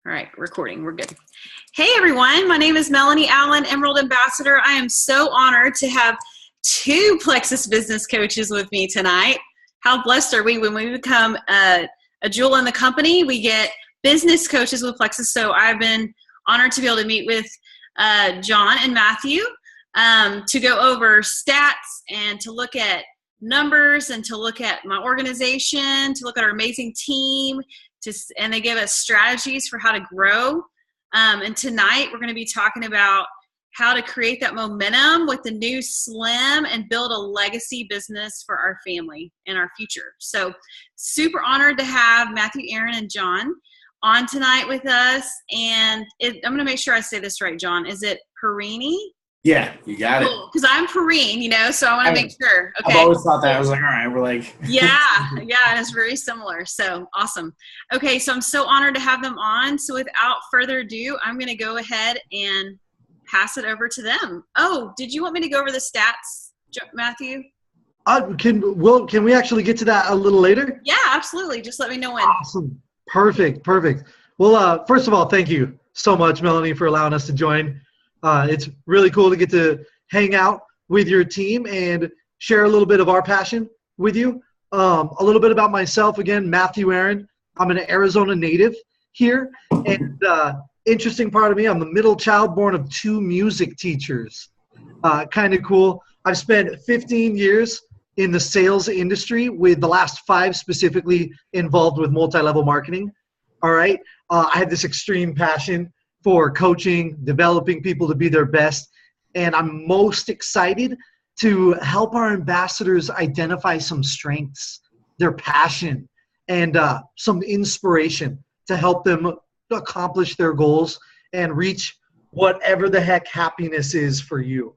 All right, recording. We're good. Hey, everyone. My name is Melanie Allen, Emerald Ambassador. I am so honored to have two Plexus business coaches with me tonight. How blessed are we when we become a jewel in the company? We get business coaches with Plexus. So I've been honored to be able to meet with John and Matthew to go over stats and to look at numbers and to look at my organization, to look at our amazing team, and they give us strategies for how to grow. And tonight we're going to be talking about how to create that momentum with the new Slim and build a legacy business for our family and our future. So super honored to have Matthew, Aron, and John on tonight with us. And I'm going to make sure I say this right, John. Is it Perini? Yeah, you got it. Because I'm Perini, so I want to make sure. Okay. I've always thought that. I was like, all right, we're like. Yeah, and it's very similar. So awesome. Okay, so I'm so honored to have them on. So without further ado, I'm going to go ahead and pass it over to them. Oh, did you want me to go over the stats, Matthew? Can we actually get to that a little later? Yeah, absolutely. Just let me know when. Awesome. Perfect. Well, first of all, thank you so much, Melanie, for allowing us to join. It's really cool to get to hang out with your team and share a little bit of our passion with you. A little bit about myself, again, Matthew Aron. I'm an Arizona native here. And interesting part of me, I'm the middle child born of two music teachers. Kind of cool. I've spent 15 years in the sales industry, with the last 5 specifically involved with multi-level marketing. All right. I have this extreme passion for coaching, developing people to be their best. And I'm most excited to help our ambassadors identify some strengths, their passion, and some inspiration to help them accomplish their goals and reach whatever the heck happiness is for you.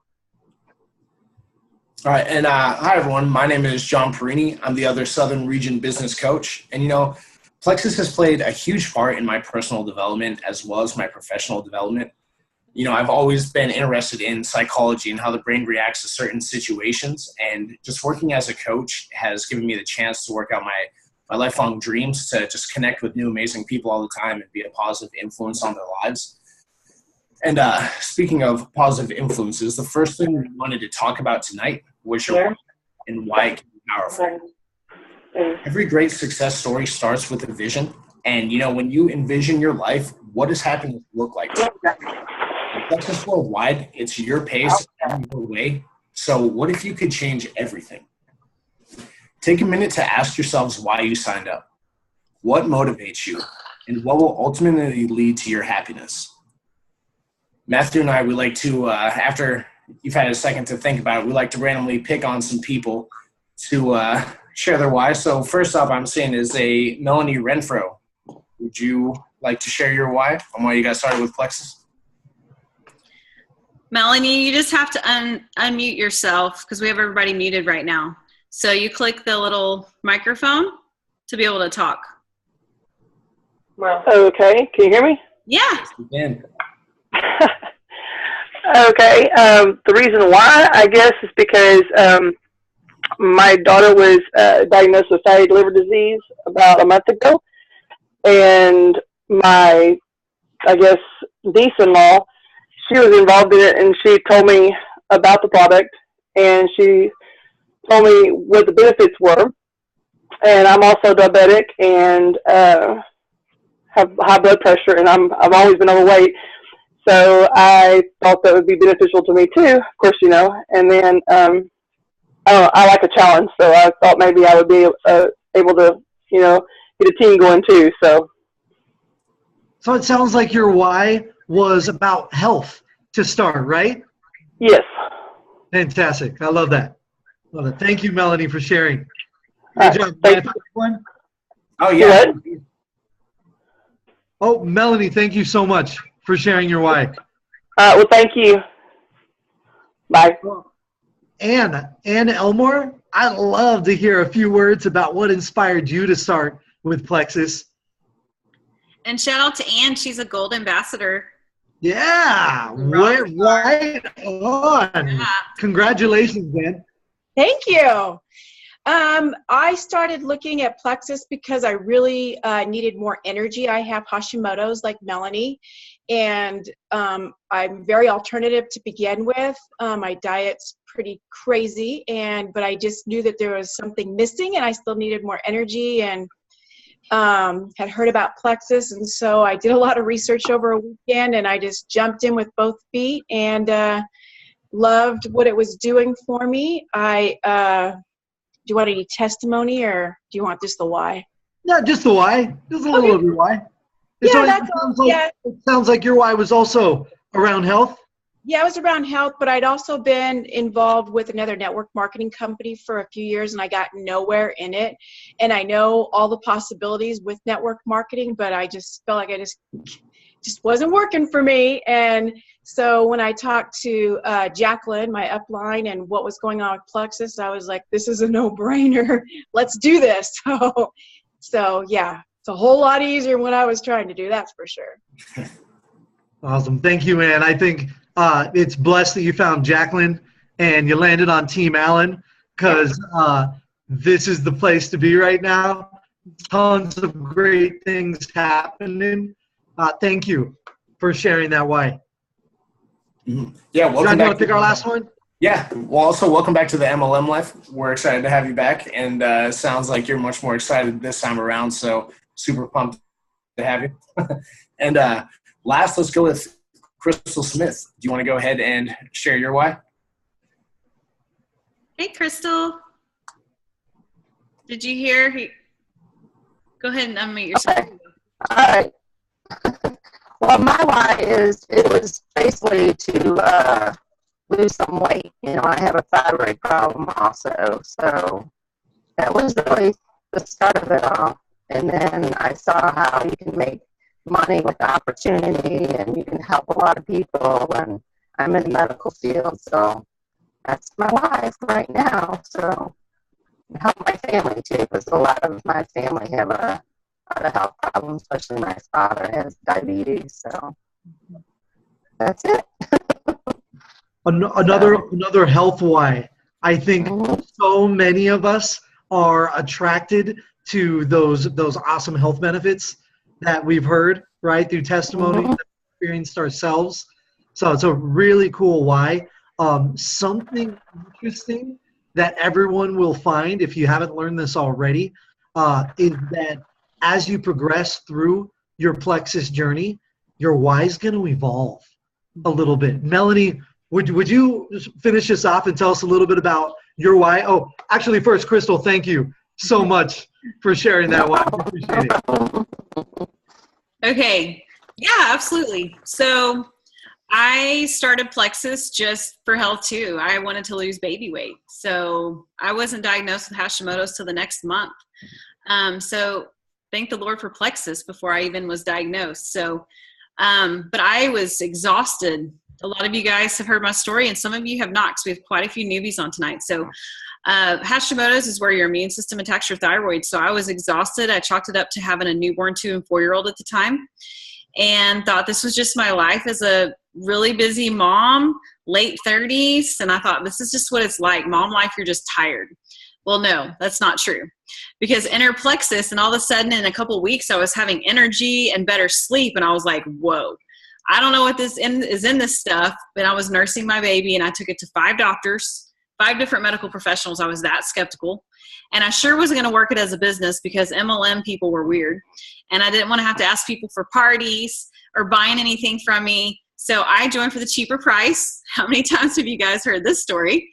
All right. And hi, everyone. My name is John Perini. I'm the other Southern Region business coach. And, Plexus has played a huge part in my personal development as well as my professional development. I've always been interested in psychology and how the brain reacts to certain situations. And just working as a coach has given me the chance to work out my lifelong dreams to just connect with new amazing people all the time and be a positive influence on their lives. And speaking of positive influences, the first thing we wanted to talk about tonight was your why and why it can be powerful. Every great success story starts with a vision. And, when you envision your life, what does happiness look like? Plexus Worldwide, it's your pace and your way. So what if you could change everything? Take a minute to ask yourselves why you signed up. What motivates you? And what will ultimately lead to your happiness? Matthew and I, we like to, after you've had a second to think about it, we like to randomly pick on some people to share their why. So first up, I'm seeing is a Melanie Renfro. Would you like to share your why on why you got started with Plexus? Melanie, you just have to unmute yourself because we have everybody muted right now. So you click the little microphone to be able to talk. Okay. Can you hear me? Yeah. Yes, you can. Okay. The reason why, I guess, is because my daughter was diagnosed with fatty liver disease about a month ago. And my, niece-in-law, she was involved in it, and she told me about the product, and she told me what the benefits were. And I'm also diabetic and have high blood pressure, and I've always been overweight. So I thought that would be beneficial to me too, of course, And then I like a challenge, so I thought maybe I would be able to, get a team going too. So it sounds like your why was about health to start, right? Yes. Fantastic. I love that. Thank you, Melanie, for sharing. Good job. Oh, yeah. Oh, Melanie, thank you so much for sharing your why. Well, thank you. Bye. Ann Elmore, I'd love to hear a few words about what inspired you to start with Plexus. And shout out to Ann. She's a gold ambassador. Yeah, right on. Yeah. Congratulations, Ann. Thank you. I started looking at Plexus because I really needed more energy. I have Hashimoto's like Melanie, and I'm very alternative to begin with. My diet's pretty crazy, but I just knew that there was something missing, and I still needed more energy, and had heard about Plexus, and so I did a lot of research over a weekend, and I just jumped in with both feet, and loved what it was doing for me. Do you want any testimony, or do you want just the why? Yeah, just the why. Just a little of your why. It sounds like your why was also around health. Yeah, I was around health, but I'd also been involved with another network marketing company for a few years, and I got nowhere in it. And I know all the possibilities with network marketing, but I just felt like I just wasn't working for me. And so when I talked to Jacqueline, my upline, and what was going on with Plexus, I was like, this is a no-brainer. Let's do this. So yeah, it's a whole lot easier than what I was trying to do, that's for sure. Awesome. Thank you, man. I think it's blessed that you found Jacqueline and you landed on Team Allen, because this is the place to be right now. Tons of great things happening. Thank you for sharing that why. Mm-hmm. Yeah, welcome John, back. You want to pick our last one? Yeah, well, also welcome back to the MLM Life. We're excited to have you back, and sounds like you're much more excited this time around, so super pumped to have you. And last, let's go with Crystal Smith. Do you want to go ahead and share your why? Hey, Crystal. Did you hear? Go ahead and unmute yourself. Okay. All right. Well, my why is it was basically to lose some weight. You know, I have a thyroid problem also, so that was really the start of it all. And then I saw how you can make money with opportunity, and you can help a lot of people. And I'm in the medical field, so that's my life right now. So help my family too, because a lot of my family have a lot of health problems, especially my father has diabetes. So that's it. Another health why. I think so many of us are attracted to those awesome health benefits that we've heard, right, through testimony that we've experienced ourselves. So it's a really cool why. Something interesting that everyone will find, if you haven't learned this already, is that as you progress through your Plexus journey, your why is going to evolve a little bit. Melanie, would you finish this off and tell us a little bit about your why? Oh, actually, first, Crystal, thank you so much for sharing that why. I appreciate it. Okay. Yeah, absolutely. So I started Plexus just for health too. I wanted to lose baby weight. So I wasn't diagnosed with Hashimoto's till the next month. So thank the Lord for Plexus before I even was diagnosed. So, but I was exhausted. A lot of you guys have heard my story, and some of you have not, because we have quite a few newbies on tonight. So Hashimoto's is where your immune system attacks your thyroid. So I was exhausted. I chalked it up to having a newborn 2- and 4-year-old at the time, and thought this was just my life as a really busy mom, late 30s. And I thought, this is just what it's like. Mom life, you're just tired. Well, no, that's not true. Because enter Plexus, and all of a sudden in a couple of weeks, I was having energy and better sleep. And I was like, whoa, I don't know what is in this stuff. But I was nursing my baby, and I took it to 5 doctors, 5 different medical professionals. I was that skeptical. And I sure wasn't going to work it as a business, because MLM people were weird. And I didn't want to have to ask people for parties or buying anything from me. So I joined for the cheaper price. How many times have you guys heard this story?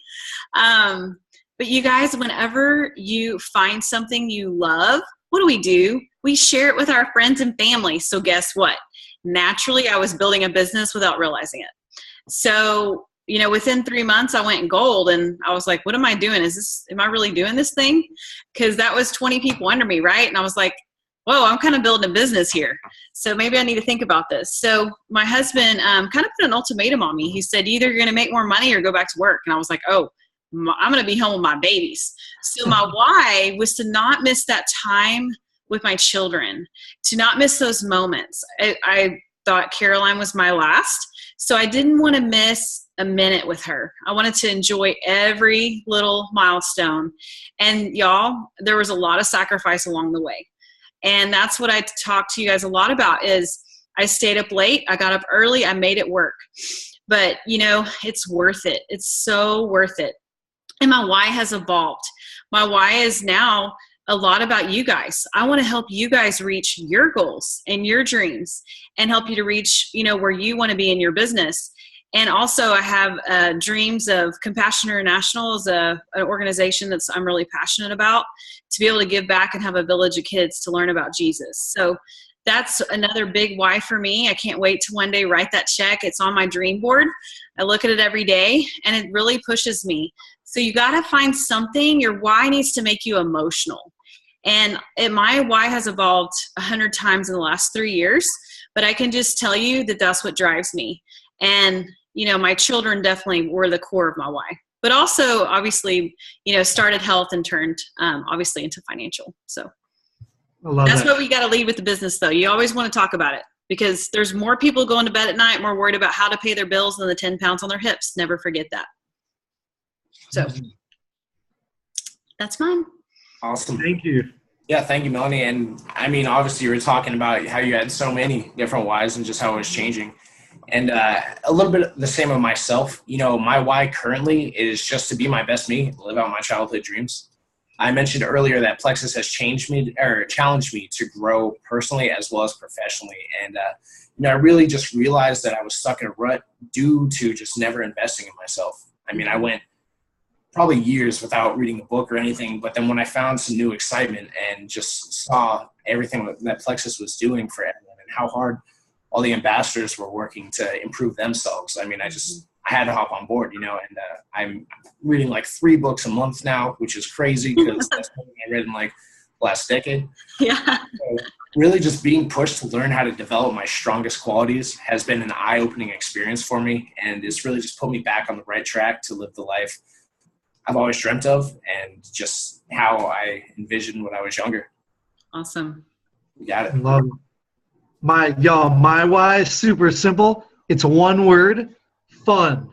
But you guys, whenever you find something you love, what do? We share it with our friends and family. So guess what? Naturally, I was building a business without realizing it. So, you know, within 3 months, I went gold, and I was like, what am I doing? Am I really doing this thing? Because that was 20 people under me, right? And I was like, whoa, I'm kind of building a business here. So maybe I need to think about this. So my husband kind of put an ultimatum on me. He said, either you're going to make more money or go back to work. And I was like, oh, I'm going to be home with my babies. So my why was to not miss that time with my children, to not miss those moments. I thought Caroline was my last. So I didn't want to miss a minute with her. I wanted to enjoy every little milestone. And y'all, there was a lot of sacrifice along the way. And that's what I talk to you guys a lot about is I stayed up late. I got up early. I made it work. But, it's worth it. It's so worth it. And my why has evolved. My why is now a lot about you guys. I want to help you guys reach your goals and your dreams and help you to reach, where you want to be in your business. And also I have dreams of Compassion International as an organization that I'm really passionate about, to be able to give back and have a village of kids to learn about Jesus. So that's another big why for me. I can't wait to one day write that check. It's on my dream board. I look at it every day and it really pushes me. So you got to find something. Your why needs to make you emotional. And my why has evolved 100 times in the last 3 years, but I can just tell you that that's what drives me. And, my children definitely were the core of my why, but also obviously, started health and turned obviously into financial. So that's what we got to lead with the business though. You always want to talk about it because there's more people going to bed at night, more worried about how to pay their bills than the 10 pounds on their hips. Never forget that. So that's mine. Awesome. Thank you. Yeah, thank you, Melanie. And I mean, obviously you were talking about how you had so many different whys and just how it was changing. And a little bit the same of myself. My why currently is just to be my best me, live out my childhood dreams. I mentioned earlier that Plexus has challenged me to grow personally as well as professionally. And, I really just realized that I was stuck in a rut due to just never investing in myself. I mean, I went probably years without reading a book or anything. But then when I found some new excitement and just saw everything that Plexus was doing for everyone and how hard all the ambassadors were working to improve themselves, I mean, I had to hop on board, and I'm reading like 3 books a month now, which is crazy because that's something I read in like the last decade. Yeah. So really just being pushed to learn how to develop my strongest qualities has been an eye-opening experience for me. And it's really just put me back on the right track to live the life I've always dreamt of and just how I envisioned when I was younger. Awesome. You got it. Love it. My why is super simple. It's one word, fun.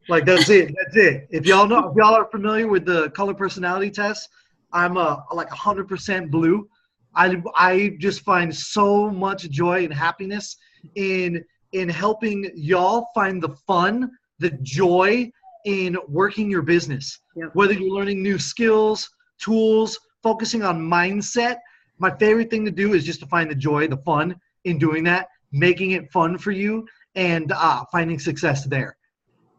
Like that's it. That's it. If y'all are familiar with the color personality test, I'm like 100% blue. I just find so much joy and happiness in helping y'all find the fun, the joy in working your business. Yep. Whether you're learning new skills, tools, focusing on mindset. My favorite thing to do is just to find the joy, the fun in doing that, making it fun for you, and finding success there.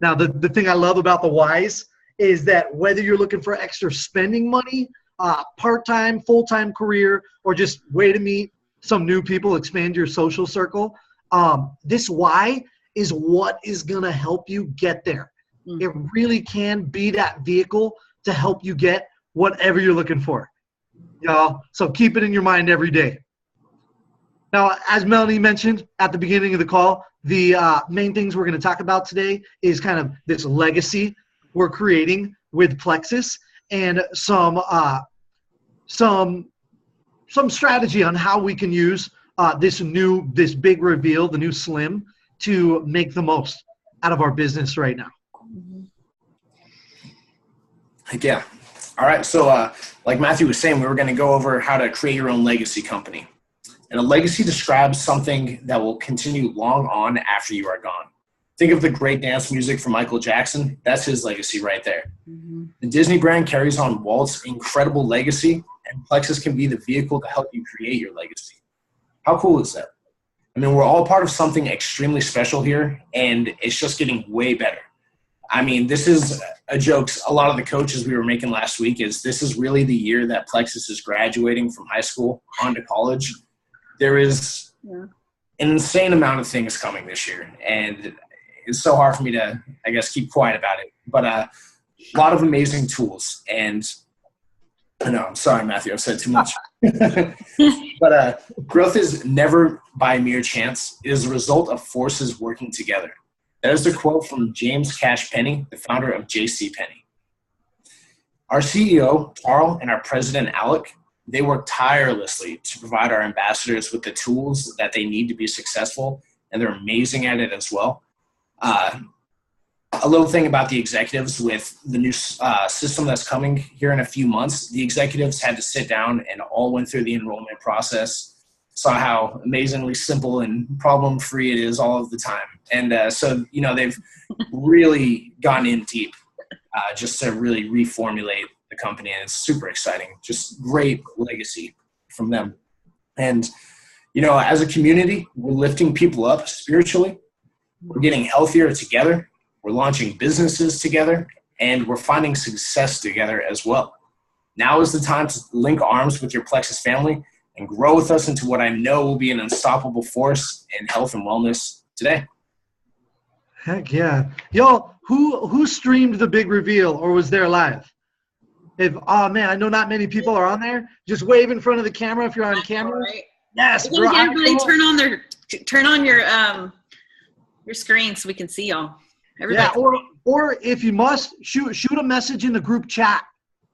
Now, the thing I love about the whys is that whether you're looking for extra spending money, part-time, full-time career, or just way to meet some new people, expand your social circle, this why is what is going to help you get there. Mm-hmm. It really can be that vehicle to help you get whatever you're looking for. Y'all, so keep it in your mind every day. Now, as Melanie mentioned at the beginning of the call, the main things we're going to talk about today is kind of this legacy we're creating with Plexus and some strategy on how we can use this big reveal, the new Slim, to make the most out of our business right now. Heck yeah. All right. So like Matthew was saying, we were going to go over how to create your own legacy company. And a legacy describes something that will continue long on after you are gone. Think of the great dance music from Michael Jackson. That's his legacy right there. Mm-hmm. The Disney brand carries on Walt's incredible legacy, and Plexus can be the vehicle to help you create your legacy. How cool is that? I mean, we're all part of something extremely special here, and it's just getting way better. I mean, this is a joke. A lot of the coaches we were making last week is this is really the year that Plexus is graduating from high school onto college. There is an insane amount of things coming this year, and it's so hard for me to, I guess, keep quiet about it. But a lot of amazing tools. And I know, I'm sorry, Matthew, I've said too much. But growth is never by mere chance. It is a result of forces working together. That is a quote from James Cash Penney, the founder of J.C. Penney. Our CEO, Carl, and our president, Alec, they work tirelessly to provide our ambassadors with the tools that they need to be successful, and they're amazing at it as well. A little thing about the executives with the new system that's coming here in a few months, the executives had to sit down and all went through the enrollment process, saw how amazingly simple and problem-free it is all of the time. And so, they've really gone in deep just to really reformulate the company, and it's super exciting. Just great legacy from them. And, as a community, we're lifting people up spiritually. We're getting healthier together. We're launching businesses together, and we're finding success together as well. Now is the time to link arms with your Plexus family and grow with us into what I know will be an unstoppable force in health and wellness today. Heck yeah. Y'all, who streamed the big reveal or was there live? Oh man, I know not many people are on there. Just wave in front of the camera if you're on camera. Right. Yes, bro. Everybody turn on your screen so we can see y'all. Everybody. Yeah, or if you must, shoot a message in the group chat.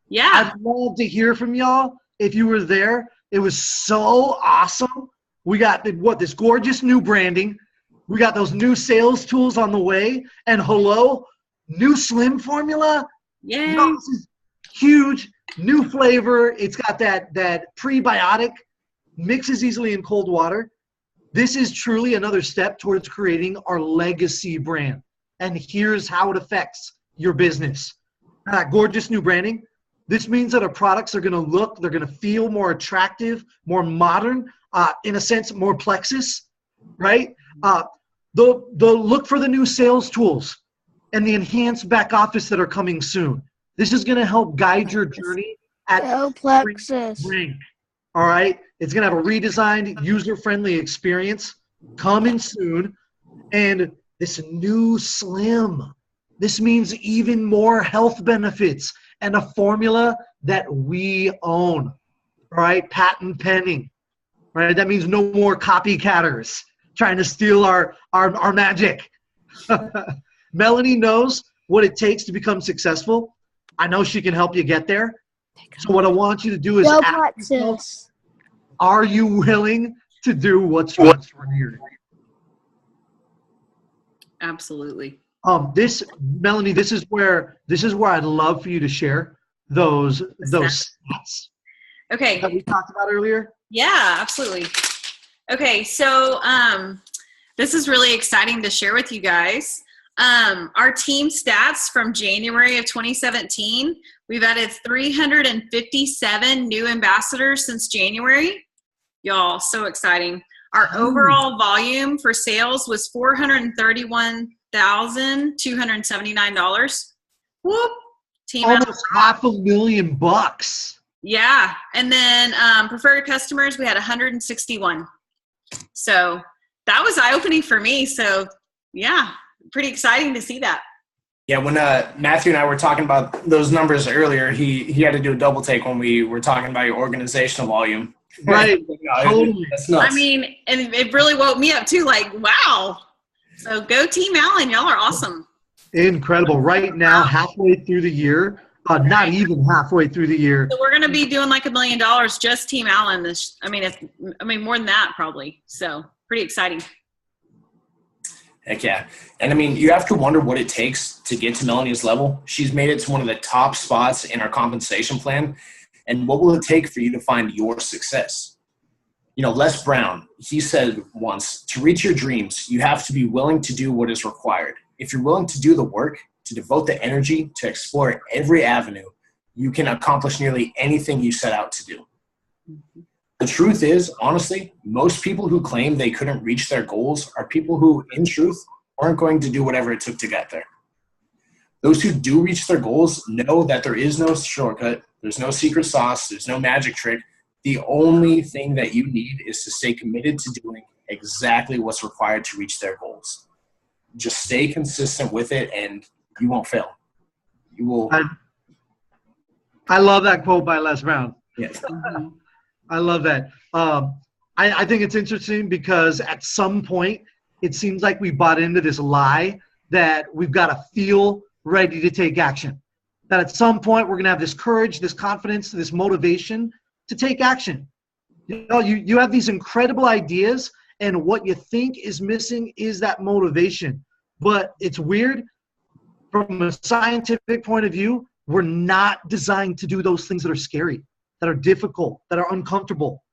Yeah. I'd love to hear from y'all if you were there. It was so awesome. We got this gorgeous new branding. We got those new sales tools on the way. And hello, new Slim formula. Yeah. This is huge. New flavor. It's got that prebiotic, mixes easily in cold water. This is truly another step towards creating our legacy brand. And here's how it affects your business. Gorgeous new branding. This means that our products are going to look, they're going to feel more attractive, more modern, in a sense, more Plexus, right? They'll look for the new sales tools and the enhanced back office that are coming soon. This is going to help guide your journey at Plexus. All right? It's going to have a redesigned, user-friendly experience coming soon. And this new Slim, this means even more health benefits and a formula that we own, all right? Patent pending, right? That means no more copycatters trying to steal our magic. Melanie knows what it takes to become successful. I know she can help you get there. So what I want you to do is ask yourself, are you willing to do what's required? Absolutely. Melanie, this is where I'd love for you to share those stats. Okay. That we talked about earlier. Yeah, absolutely. Okay, so this is really exciting to share with you guys. Our team stats from January of 2017, we've added 357 new ambassadors since January. Y'all, so exciting. Our overall volume for sales was $431,279. Whoop. Team almost $500,000. Yeah. And then preferred customers, we had 161. So that was eye-opening for me. So yeah, pretty exciting to see that. Yeah, when Matthew and I were talking about those numbers earlier, he had to do a double take when we were talking about your organizational volume. Right. Totally. That's nuts. I mean, and it really woke me up too. Like, wow. So go Team Allen. Y'all are awesome. Incredible. Right now, halfway through the year, not even halfway through the year. So we're going to be doing like $1 million just Team Allen. More than that probably. So pretty exciting. Heck yeah. And I mean, you have to wonder what it takes to get to Melanie's level. She's made it to one of the top spots in our compensation plan. And what will it take for you to find your success? Les Brown, he said once, to reach your dreams, you have to be willing to do what is required. If you're willing to do the work, to devote the energy, to explore every avenue, you can accomplish nearly anything you set out to do. The truth is, honestly, most people who claim they couldn't reach their goals are people who, in truth, aren't going to do whatever it took to get there. Those who do reach their goals know that there is no shortcut, there's no secret sauce, there's no magic trick. The only thing that you need is to stay committed to doing exactly what's required to reach their goals. Just stay consistent with it and you won't fail. You will. I love that quote by Les Brown. Yes. I love that. I think it's interesting because at some point it seems like we bought into this lie that we've got to feel ready to take action. That at some point we're going to have this courage, this confidence, this motivation to take action. You have these incredible ideas, and what you think is missing is that motivation. But it's weird. From a scientific point of view, we're not designed to do those things that are scary, that are difficult, that are uncomfortable.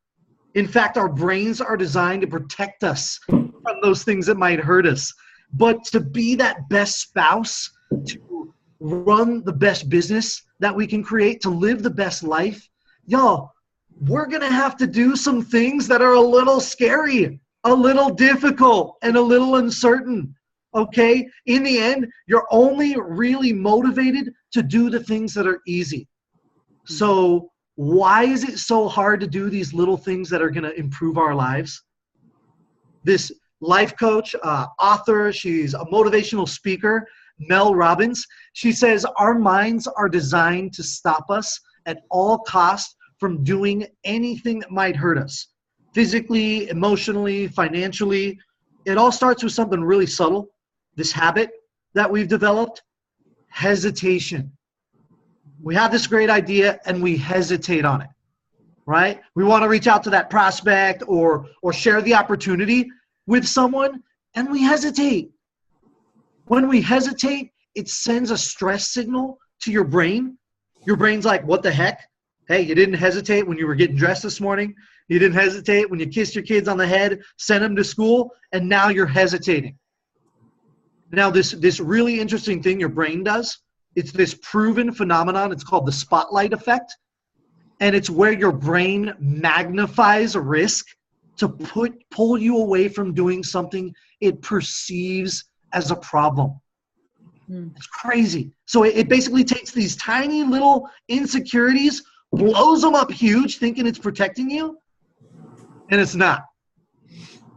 In fact, our brains are designed to protect us from those things that might hurt us. But to be that best spouse, to run the best business that we can create, to live the best life, y'all, we're going to have to do some things that are a little scary, a little difficult, and a little uncertain. Okay? In the end, you're only really motivated to do the things that are easy. So why is it so hard to do these little things that are going to improve our lives? This life coach, author, she's a motivational speaker, Mel Robbins, she says our minds are designed to stop us at all costs from doing anything that might hurt us. Physically, emotionally, financially. It all starts with something really subtle. This habit that we've developed, hesitation. We have this great idea and we hesitate on it, right? We want to reach out to that prospect or share the opportunity with someone and we hesitate. When we hesitate, it sends a stress signal to your brain. Your brain's like, what the heck? Hey, you didn't hesitate when you were getting dressed this morning. You didn't hesitate when you kissed your kids on the head, sent them to school, and now you're hesitating. Now, this really interesting thing your brain does, it's this proven phenomenon. It's called the spotlight effect. And it's where your brain magnifies a risk to pull you away from doing something it perceives as a problem. It's crazy. So it basically takes these tiny little insecurities, blows them up huge, thinking it's protecting you, and it's not.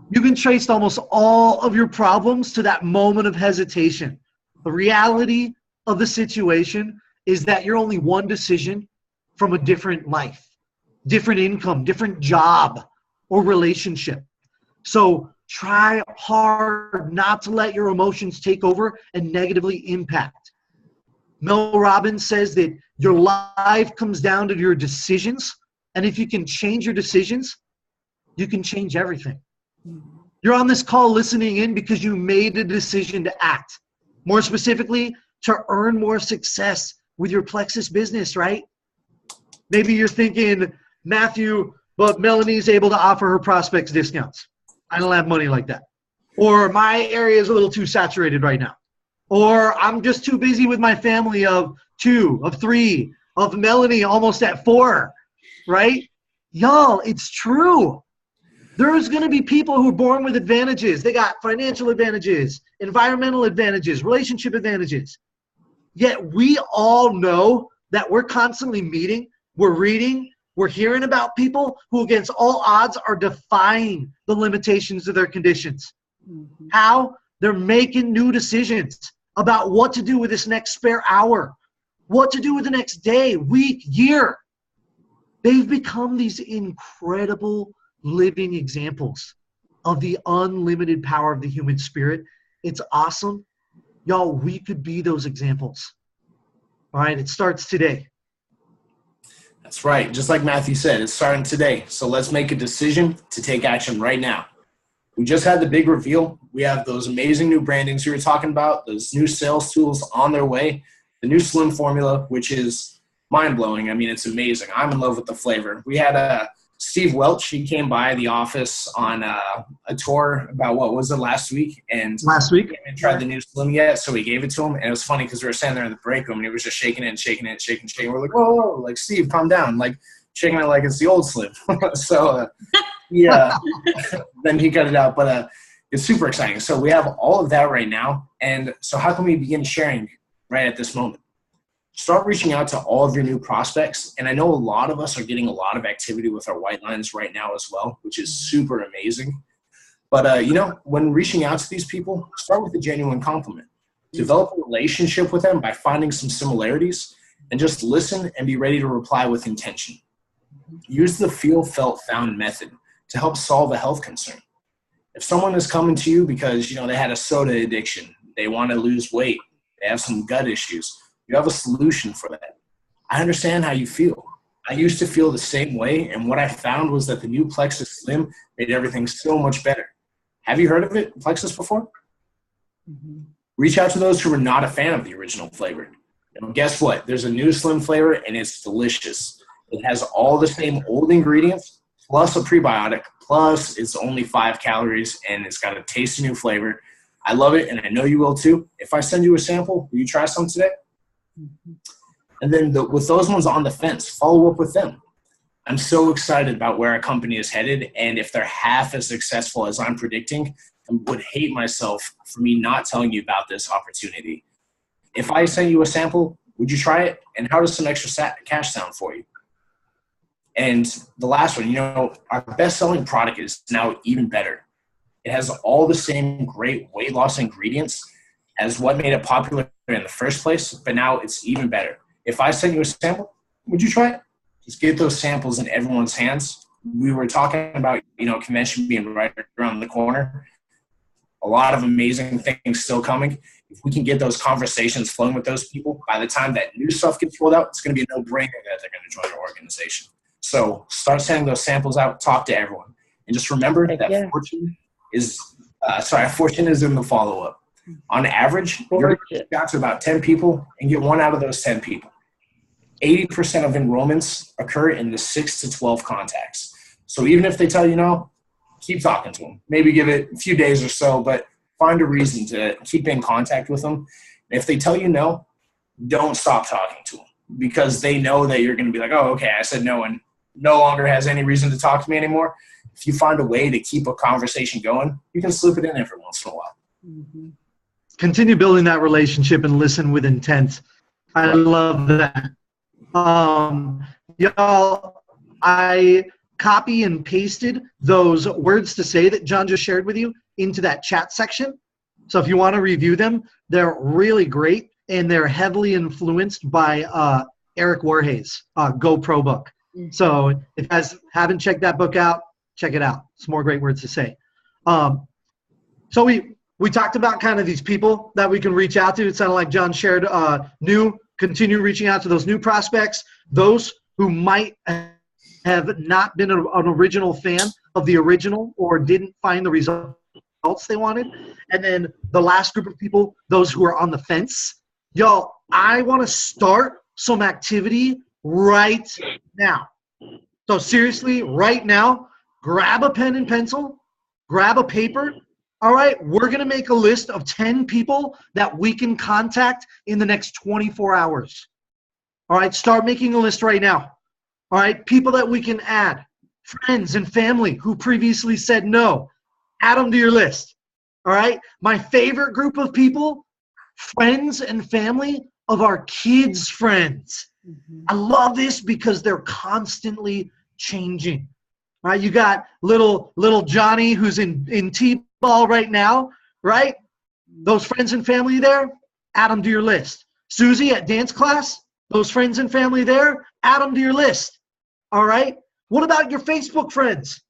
You can trace almost all of your problems to that moment of hesitation. The reality of the situation is that you're only one decision from a different life, different income, different job, or relationship. So try hard not to let your emotions take over and negatively impact. Mel Robbins says that your life comes down to your decisions, and if you can change your decisions, you can change everything. You're on this call listening in because you made a decision to act. More specifically, to earn more success with your Plexus business, right? Maybe you're thinking, Matthew, but Melanie's able to offer her prospects discounts. I don't have money like that. Or my area is a little too saturated right now. Or I'm just too busy with my family of 2, of 3, of Melanie almost at 4, right? Y'all, it's true. There's going to be people who are born with advantages. They got financial advantages, environmental advantages, relationship advantages. Yet we all know that we're constantly meeting, we're reading, we're hearing about people who against all odds are defying the limitations of their conditions. How? They're making new decisions about what to do with this next spare hour, what to do with the next day, week, year. They've become these incredible living examples of the unlimited power of the human spirit. It's awesome. Y'all, we could be those examples. All right, it starts today. That's right. Just like Matthew said, it's starting today. So let's make a decision to take action right now. We just had the big reveal. We have those amazing new brandings we were talking about, those new sales tools on their way, the new Slim formula, which is mind-blowing. I mean, it's amazing. I'm in love with the flavor. We had Steve Welch. He came by the office on a tour about, what was it, last week? And he hadn't tried the new Slim yet, so we gave it to him. And it was funny because we were standing there in the break room, and he was just shaking it and shaking it and shaking. We're like, whoa, like, Steve, calm down. Like, shaking it like it's the old Slim. So, yeah, then he cut it out. But it's super exciting. So we have all of that right now. And so how can we begin sharing right at this moment? Start reaching out to all of your new prospects. And I know a lot of us are getting a lot of activity with our white lines right now as well, which is super amazing. But, when reaching out to these people, start with a genuine compliment. Develop a relationship with them by finding some similarities and just listen and be ready to reply with intention. Use the feel, felt, found method to help solve a health concern. If someone is coming to you because, they had a soda addiction, they want to lose weight, they have some gut issues, you have a solution for that. I understand how you feel. I used to feel the same way, and what I found was that the new Plexus Slim made everything so much better. Have you heard of it, Plexus, before? Reach out to those who are not a fan of the original flavor. Guess what? There's a new slim flavor, and it's delicious. It has all the same old ingredients, plus a prebiotic, plus it's only 5 calories, and it's got a tasty new flavor. I love it, and I know you will too. If I send you a sample, will you try some today? And then with those ones on the fence, follow up with them. I'm so excited about where our company is headed, and if they're half as successful as I'm predicting, I would hate myself for me not telling you about this opportunity. If I send you a sample, would you try it? And how does some extra cash sound for you? And the last one, our best-selling product is now even better. It has all the same great weight loss ingredients as what made it popular in the first place, but now it's even better. If I send you a sample, would you try it? Just get those samples in everyone's hands. We were talking about, convention being right around the corner. A lot of amazing things still coming. If we can get those conversations flowing with those people, by the time that new stuff gets rolled out, it's going to be a no-brainer that they're going to join your organization. So start sending those samples out, talk to everyone. And just remember that fortune is in the follow-up. On average, you're going to reach out to about 10 people and get 1 out of those 10 people. 80% of enrollments occur in the 6 to 12 contacts. So even if they tell you no, keep talking to them. Maybe give it a few days or so, but find a reason to keep in contact with them. If they tell you no, don't stop talking to them, because they know that you're going to be like, oh, okay, I said no, and no longer has any reason to talk to me anymore. If you find a way to keep a conversation going, you can slip it in every once in a while. Mm-hmm. Continue building that relationship and listen with intent. I love that. Y'all, I copy and pasted those words to say that John just shared with you into that chat section. So if you want to review them, they're really great, and they're heavily influenced by Eric Warhays' GoPro book. So if you guys haven't checked that book out, check it out. It's more great words to say. So we talked about kind of these people that we can reach out to. It sounded like John shared continue reaching out to those new prospects, those who might have not been an original fan of the original or didn't find the results they wanted. And then the last group of people, those who are on the fence. Y'all, I want to start some activity right now. So seriously, right now, grab a pen and pencil, grab a paper. All right, we're going to make a list of 10 people that we can contact in the next 24 hours. All right, start making a list right now. All right, people that we can add, friends and family who previously said no, add them to your list. All right, my favorite group of people, friends and family of our kids' friends. Mm-hmm. I love this because they're constantly changing. All right, you got little Johnny who's in T-ball right now, right? Those friends and family there, add them to your list. Susie at dance class, those friends and family there, add them to your list. All right? What about your Facebook friends?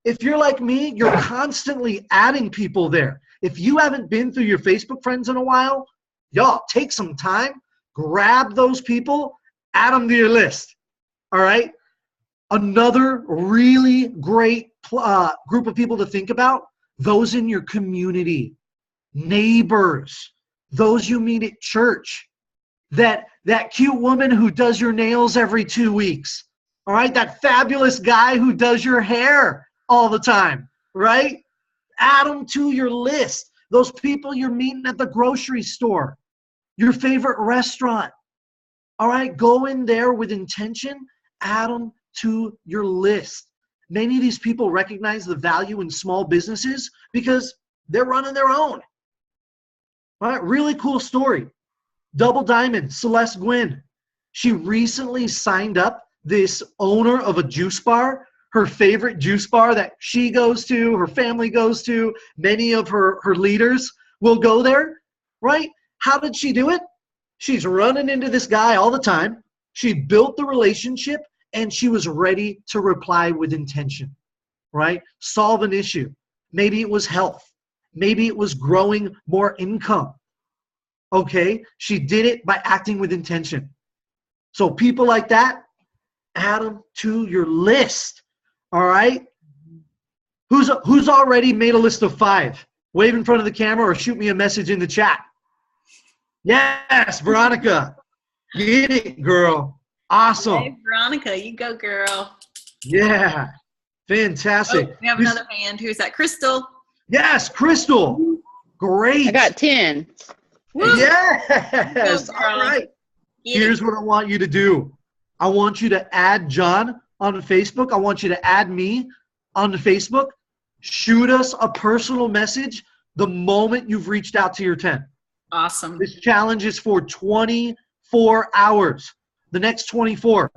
If you're like me, you're constantly adding people there. If you haven't been through your Facebook friends in a while, y'all, take some time, grab those people, add them to your list. All right? Another really great group of people to think about, those in your community, neighbors, those you meet at church, that cute woman who does your nails every 2 weeks, all right, that fabulous guy who does your hair all the time, right? Add them to your list. Those people you're meeting at the grocery store, your favorite restaurant, all right, go in there with intention, add them to your list. Many of these people recognize the value in small businesses because they're running their own. All right, really cool story. Double Diamond, Celeste Gwynn. She recently signed up this owner of a juice bar, her favorite juice bar that she goes to, her family goes to, many of her leaders will go there, right? How did she do it? She's running into this guy all the time. She built the relationship, and she was ready to reply with intention, right? Solve an issue. Maybe it was health. Maybe it was growing more income. Okay, she did it by acting with intention. So people like that, add them to your list, all right? Who's already made a list of 5? Wave in front of the camera or shoot me a message in the chat. Yes, Veronica. Get it, girl. Awesome. Hey, Veronica, you go, girl. Yeah. Fantastic. Oh, we have another hand. Who's that? Crystal. Yes, Crystal. Great. I got 10. Woo. Yes. Go, All girl. right. Get Here's it. what I want you to do. I want you to add John on Facebook. I want you to add me on Facebook. Shoot us a personal message the moment you've reached out to your 10. Awesome. This challenge is for 24 hours. The next 24.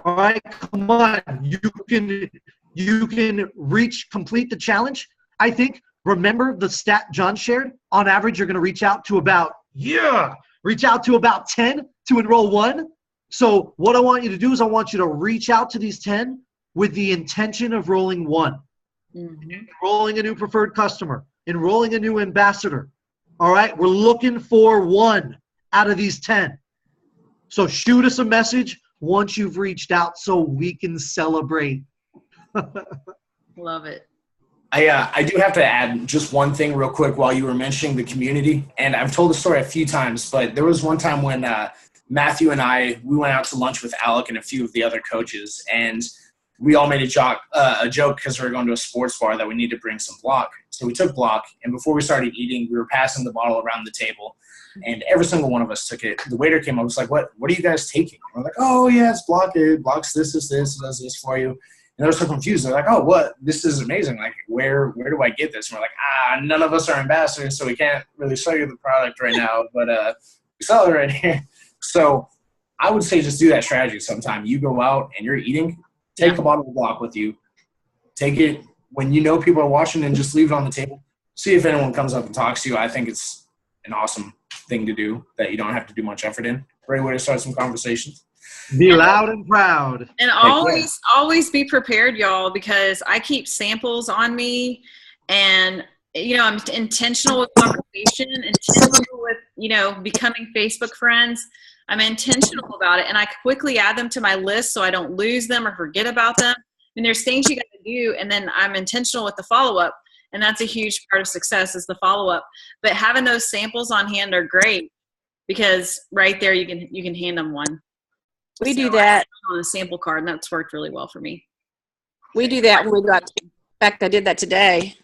All right, come on. You can complete the challenge. I think, remember the stat John shared? On average, you're going to reach out to about 10 to enroll 1. So what I want you to do is I want you to reach out to these 10 with the intention of rolling 1. Enrolling a new preferred customer, enrolling a new ambassador. All right, we're looking for 1 out of these 10. So shoot us a message once you've reached out so we can celebrate. Love it. I do have to add just one thing real quick while you were mentioning the community. And I've told the story a few times, but there was one time when Matthew and we went out to lunch with Alec and a few of the other coaches, and we all made a joke because we were going to a sports bar that we need to bring some block. So we took block, and before we started eating, we were passing the bottle around the table, and every single one of us took it. The waiter came up and was like, what are you guys taking? And we're like, oh, yeah, it's block. It blocks this, does this for you. And they were so confused. They're like, oh, what? This is amazing. Like, where do I get this? And we're like, none of us are ambassadors, so we can't really show you the product right now, but we sell it right here. So I would say just do that strategy sometime. You go out and you're eating, take a bottle of block with you. Take it when you know people are watching and just leave it on the table. See if anyone comes up and talks to you. I think it's an awesome thing to do that you don't have to do much effort in. Great way to start some conversations. Be loud and proud. And always be prepared, y'all, because I keep samples on me, and I'm intentional with conversation, intentional with becoming Facebook friends. I'm intentional about it, and I quickly add them to my list so I don't lose them or forget about them. And there's things you got to do, and then I'm intentional with the follow-up, and that's a huge part of success is the follow-up. But having those samples on hand are great because right there you can hand them one. We do that on a sample card, and that's worked really well for me. We do that when we go out. In fact, I did that today.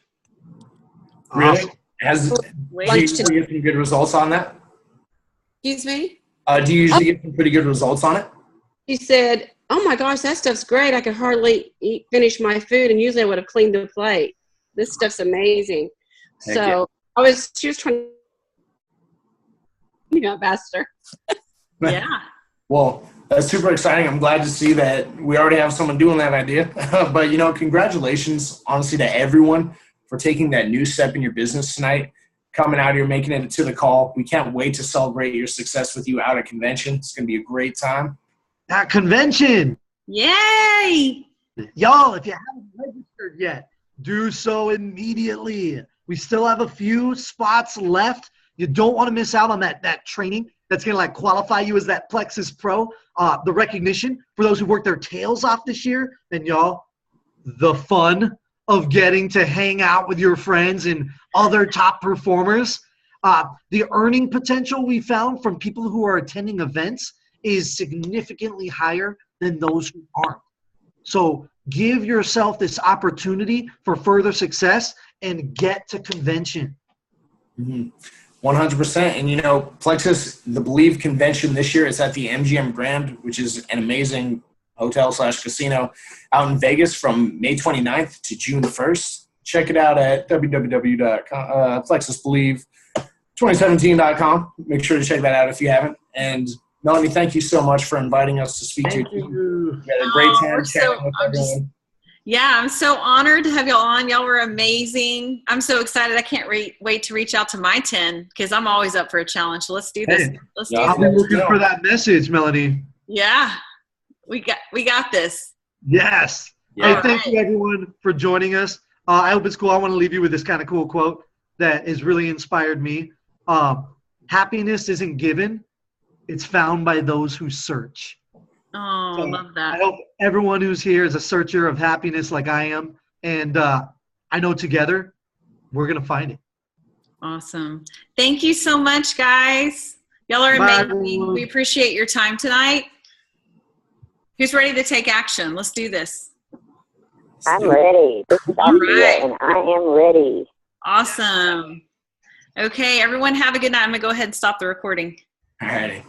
Really? Awesome. Do you usually get some good results on that? Excuse me? Do you usually get some pretty good results on it? She said, oh my gosh, that stuff's great. I could hardly finish my food, and usually I would have cleaned the plate. This stuff's amazing. Heck so she was trying to, ambassador. Yeah. Well, that's super exciting. I'm glad to see that we already have someone doing that idea. But, congratulations, honestly, to everyone for taking that new step in your business tonight, coming out here, making it to the call. We can't wait to celebrate your success with you out at convention. It's going to be a great time. At convention. Yay! Y'all, if you haven't registered yet, do so immediately. We still have a few spots left. You don't want to miss out on that training that's going to qualify you as that Plexus Pro, the recognition for those who worked their tails off this year. And y'all, the fun of getting to hang out with your friends and other top performers. The earning potential we found from people who are attending events is significantly higher than those who aren't. So give yourself this opportunity for further success and get to convention. 100%. And, Plexus, the Believe convention this year is at the MGM Grand, which is an amazing hotel/casino out in Vegas from May 29th to June 1st. Check it out at www.plexusbelieve2017.com. Make sure to check that out if you haven't. And Melanie, thank you so much for inviting us to speak to you. We had a great time chatting with everyone. I'm so honored to have y'all on. Y'all were amazing. I'm so excited. I can't wait to reach out to my 10 because I'm always up for a challenge. So let's do this. Hey, I'll be looking for that message, Melanie. Yeah. We got this. Yes. Yeah. Hey, thank you everyone for joining us. I hope it's cool. I want to leave you with this kind of cool quote that has really inspired me. Happiness isn't given. It's found by those who search. Oh, So love that. I hope everyone who's here is a searcher of happiness like I am. And I know together we're going to find it. Awesome. Thank you so much, guys. Y'all are amazing. We appreciate your time tonight. Who's ready to take action? Let's do this. I'm ready. This is Andrea, and I am ready. Awesome. Okay, everyone have a good night. I'm going to go ahead and stop the recording. All righty.